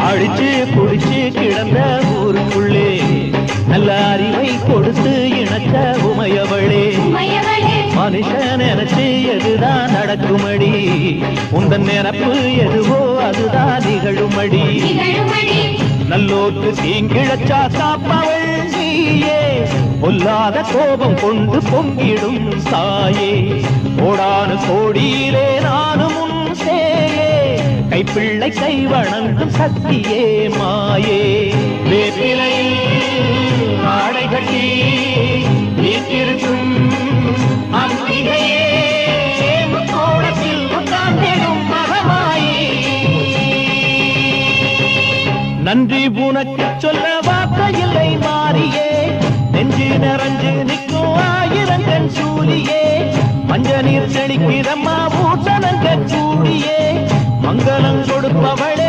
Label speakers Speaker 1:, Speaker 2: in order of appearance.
Speaker 1: அடிச்சு குடிச்சு கிடந்த ஊருக்குள்ளே நல்ல அறிவை கொடுத்து இணைச்ச உமையவளே மனுஷன் நினைச்சு எதுதான் நடக்குமடி உந்தன் நினைப்பு எதுவோ அதுதான் நிகழுமடி நல்லோர்க்கு தீங்கிழச்சா காப்பவள் நீயே பொல்லாத கோபம் கொண்டு பொங்கிடும் தாயே கோடானு கோடியிலே நானும் உன் சேயே கைப்பிள்ளை கை வணங்கும் சக்தியே மாயே வேப்பிலையில் ஆடை கட்டி வீட்டிருக்கும் அம்பிகையே கோடத்தில் உட்கார்ந்திடும் மகமாயே நன்றி உனக்கு சொல்ல வார்த்தையில்லை மாறியே நெஞ்சு நிறைஞ்சு நிற்கும் ஆயிரங்கன் சூரியே மஞ்ச நீர் செழிக்கிறம்மா பூசணங்க சூடியே மங்களம் கொடுப்பவளே